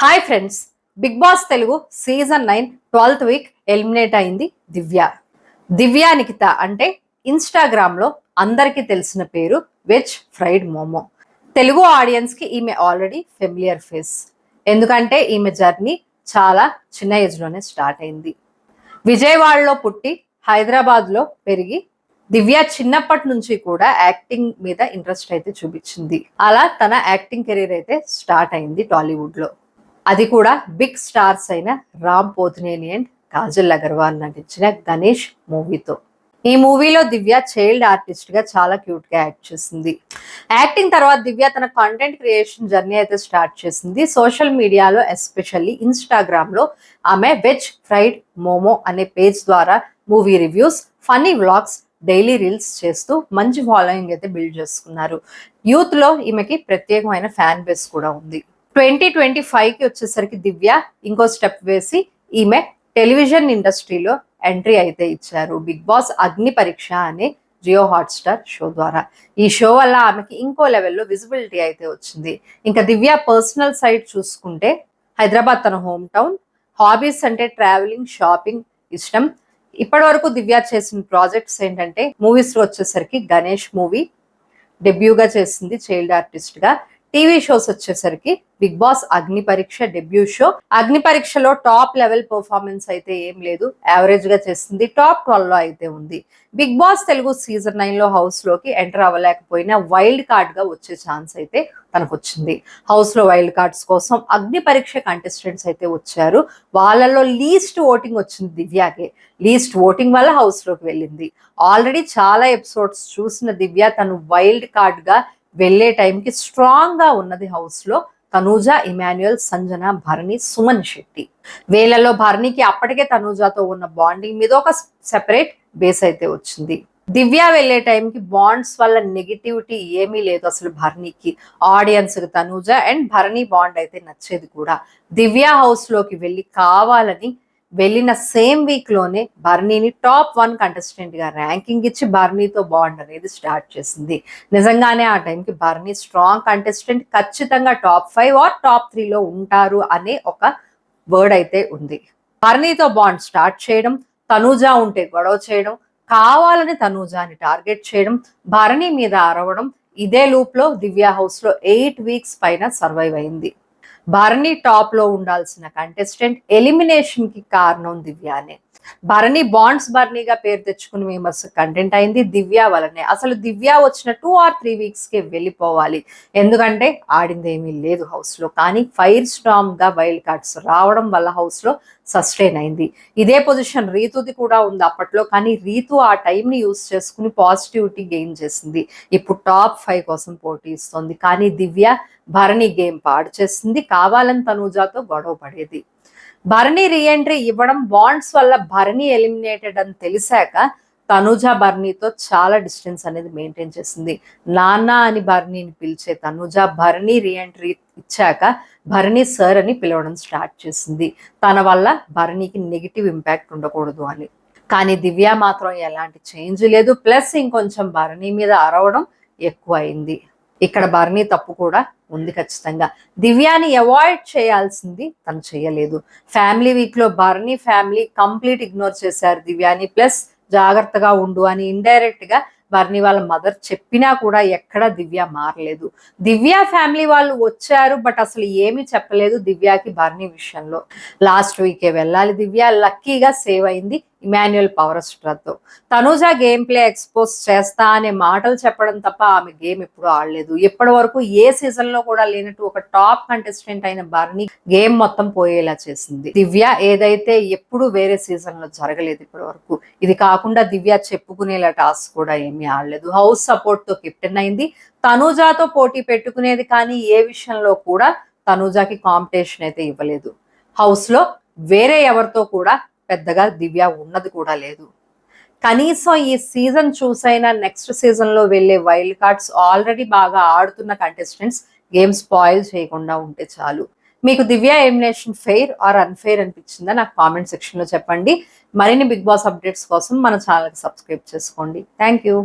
Hi friends, Big Boss Telugu season 9 12th week eliminate అయింది దివ్య నిఖిత అంటే Instagram లో అందరికీ తెలిసిన పేరు veg fried momo. Telugu audience కి ఈమె ఆల్రెడీ ఫెమిలియర్ ఫేస్. ఎందుకంటే ఈమె జర్నీ చాలా చిన్న ఏజ్ లోనే స్టార్ట్ అయింది. విజయవాడలో పుట్టి హైదరాబాద్ లో పెరిగి దివ్య చిన్నప్పటి నుంచి కూడా యాక్టింగ్ మీద ఇంట్రెస్ట్ అయితే చూపించింది. అలా తన యాక్టింగ్ కెరీర్ అయితే స్టార్ట్ అయింది టాలీవుడ్ లో. అది కూడా బిగ్ స్టార్స్ అయిన రామ్ పోతినేని అండ్ కాజల్ అగర్వాల్ నటించిన గణేష్ మూవీతో. ఈ మూవీలో దివ్య చైల్డ్ ఆర్టిస్ట్ గా చాలా క్యూట్ గా యాక్ట్ చేసింది. యాక్టింగ్ తర్వాత దివ్య తన కంటెంట్ క్రియేషన్ జర్నీ అయితే స్టార్ట్ చేసింది. సోషల్ మీడియాలో ఎస్పెషల్లీ ఇన్స్టాగ్రామ్ లో ఆమె వెజ్ ఫ్రైడ్ మోమో అనే పేజ్ ద్వారా movie reviews, funny vlogs, daily reels చేస్తూ మంచి ఫాలోయింగ్ అయితే బిల్డ్ చేసుకున్నారు. యూత్ లో ఈమెకి ప్రత్యేకమైన ఫ్యాన్ బేస్ కూడా ఉంది. 2025కి వచ్చేసరికి దివ్య ఇంకో స్టెప్ వేసి ఈమె టెలివిజన్ ఇండస్ట్రీలో ఎంట్రీ అయితే ఇచ్చారు. బిగ్ బాస్ అగ్ని పరీక్ష అనే జియో హాట్స్టార్ షో ద్వారా. ఈ షో వల్ల ఆమెకి ఇంకో లెవెల్లో విజిబిలిటీ అయితే వచ్చింది. ఇంకా దివ్య పర్సనల్ సైడ్ చూసుకుంటే హైదరాబాద్ తన హోమ్ టౌన్. హాబీస్ అంటే ట్రావెలింగ్, షాపింగ్ ఇష్టం. ఇప్పటి వరకు దివ్య చేసిన ప్రాజెక్ట్స్ ఏంటంటే మూవీస్ లో వచ్చేసరికి గణేష్ మూవీ డెబ్యూగా చేసింది చైల్డ్ ఆర్టిస్ట్ గా. టీవీ షోస్ వచ్చేసరికి బిగ్ బాస్ అగ్ని పరీక్ష డెబ్యూ షో. అగ్ని పరీక్షలో టాప్ లెవెల్ పర్ఫార్మెన్స్ అయితే ఏం లేదు, యావరేజ్ గా చేసింది. టాప్ 12 లో అయితే ఉంది. బిగ్ బాస్ తెలుగు సీజన్ 9 లో హౌస్ లోకి ఎంటర్ అవ్వలేకపోయినా వైల్డ్ కార్డ్ గా వచ్చే ఛాన్స్ అయితే తనకు వచ్చింది. హౌస్ లో వైల్డ్ కార్డ్స్ కోసం అగ్ని పరీక్ష కంటెస్టెంట్స్ అయితే వచ్చారు. వాళ్ళలో లీస్ట్ ఓటింగ్ వచ్చింది దివ్యకే. లీస్ట్ ఓటింగ్ వల్ల హౌస్ లోకి వెళ్ళింది. ఆల్రెడీ చాలా ఎపిసోడ్స్ చూసిన దివ్య తను వైల్డ్ కార్డ్ గా వెళ్లే టైంకి స్ట్రాంగ్ గా ఉన్నది హౌస్ లో తనూజ, ఇమాన్యుయల్, సంజన, భరణి, సుమన్ శెట్టి. వీళ్ళలో భరణికి అప్పటికే తనూజాతో ఉన్న బాండింగ్ మీద ఒక సెపరేట్ బేస్ అయితే వచ్చింది. దివ్య వెళ్లే టైంకి బాండ్స్ వల్ల నెగిటివిటీ ఏమీ లేదు అసలు భరణికి. ఆడియన్స్ కి తనూజ అండ్ భరణి బాండ్ అయితే నచ్చేది కూడా. దివ్య హౌస్ లోకి వెళ్ళి కావాలని వెళ్ళిన సేమ్ వీక్ లోనే బర్నీని టాప్ 1 కంటెస్టెంట్ గా ర్యాంకింగ్ ఇచ్చి బర్నీతో బాండ్ అనేది స్టార్ట్ చేసింది. నిజంగానే ఆ టైంకి బర్నీ స్ట్రాంగ్ కంటెస్టెంట్, ఖచ్చితంగా టాప్ 5 ఆర్ టాప్ 3 లో ఉంటారు అనే ఒక వర్డ్ అయితే ఉంది. బర్నీతో బాండ్ స్టార్ట్ చేయడం, తనూజ ఉంటే గొడవ చేయడం, కావాలని తనూజాని టార్గెట్ చేయడం, భరణి మీద అరవడం, ఇదే లూప్ లో దివ్య హౌస్ లో 8 వీక్స్ పైన సర్వైవ్ అయింది. భరణి టాప్ లో ఉండాల్సిన కంటెస్టెంట్ ఎలిమినేషన్ కి కారణం దివ్యానే. భరణి బాండ్స్ బర్నీగా పేరు తెచ్చుకుని మేమర్స్ కంటెంట్ అయింది దివ్య వలనే. అసలు దివ్య వచ్చిన 2 or 3 వీక్స్ కే వెళ్ళిపోవాలి, ఎందుకంటే ఆడిందేమీ లేదు హౌస్ లో. కానీ ఫైర్ స్టామ్ గా వైల్డ్ కార్డ్స్ రావడం వల్ల హౌస్ లో సస్టైన్ అయింది. ఇదే పొజిషన్ రీతుది కూడా ఉంది అప్పట్లో, కానీ రీతు ఆ టైంని యూజ్ చేసుకుని పాజిటివిటీ గెయిన్ చేసింది. ఇప్పుడు టాప్ 5 కోసం పోటీ ఇస్తోంది. కానీ దివ్య భరణి గేమ్ పాడు చేసింది, కావాలని తనూజాతో గొడవ పడేది. భరణి రీఎంట్రీ ఇవ్వడం, బాండ్స్ వల్ల భరణి ఎలిమినేటెడ్ అని తెలిసాక తనూజ భరణితో చాలా డిస్టెన్స్ అనేది మెయింటైన్ చేసింది. నాన్న అని భరణిని పిలిచే తనూజ భరణి రీఎంట్రీ ఇచ్చాక భరణి సార్ అని పిలవడం స్టార్ట్ చేసింది. తన వల్ల భరణికి నెగిటివ్ ఇంపాక్ట్ ఉండకూడదు అని. కానీ దివ్య మాత్రం ఎలాంటి చేంజ్ లేదు. ప్లస్ ఇంకొంచెం భరణి మీద అరవడం ఎక్కువ అయింది. ఇక్కడ భరణి తప్పు కూడా ఉంది ఖచ్చితంగా. దివ్యాని అవాయిడ్ చేయాల్సింది తను చేయలేదు. ఫ్యామిలీ వీక్ లో భరణి ఫ్యామిలీ కంప్లీట్ ఇగ్నోర్ చేశారు దివ్యాని. ప్లస్ జాగ్రత్తగా ఉండు అని ఇండైరెక్ట్ గా భరణి వాళ్ళ మదర్ చెప్పినా కూడా ఎక్కడ దివ్య మారలేదు. దివ్య ఫ్యామిలీ వాళ్ళు వచ్చారు, బట్ అసలు ఏమీ చెప్పలేదు దివ్యకి భరణి విషయంలో. లాస్ట్ వీకే వెళ్ళాలి దివ్య, లక్కీగా సేవ్ అయింది ఇమాన్యుయల్ పవర్ స్టార్తో. తనూజ గేమ్ ప్లే ఎక్స్పోజ్ చేస్తా అనే మాటలు చెప్పడం తప్ప ఆమె గేమ్ ఎప్పుడు ఆడలేదు. ఇప్పటి వరకు ఏ సీజన్ లో కూడా లేనట్టు ఒక టాప్ కంటెస్టెంట్ అయిన భరణి గేమ్ మొత్తం పోయేలా చేసింది. దివ్య ఏదైతే ఎప్పుడు వేరే సీజన్ లో జరగలేదు ఇప్పటి వరకు. ఇది కాకుండా దివ్య చెప్పుకునేలా టాస్క్ కూడా ఏమీ ఆడలేదు. హౌస్ సపోర్ట్ తో కెప్టెన్ అయింది. తనూజాతో పోటీ పెట్టుకునేది, కానీ ఏ విషయంలో కూడా తనూజాకి కాంపిటీషన్ అయితే ఇవ్వలేదు. హౌస్ లో వేరే ఎవరితో కూడా పెద్దగా దివ్య ఉన్నది కూడా లేదు. కనీసం ఈ సీజన్ చూసైనా నెక్స్ట్ సీజన్ లో వెళ్ళే వైల్డ్ కార్డ్స్ ఆల్రెడీ బాగా ఆడుతున్న కంటెస్టెంట్స్ గేమ్ స్పాయిల్ చేయకుండా ఉంటే చాలు. మీకు దివ్య ఎలిమినేషన్ ఫెయిర్ ఆర్ అన్ఫెయిర్ అనిపించిందా నాకు కామెంట్ సెక్షన్ లో చెప్పండి. మరిన్ని బిగ్ బాస్ అప్డేట్స్ కోసం మన ఛానల్కి సబ్స్క్రైబ్ చేసుకోండి. Thank you.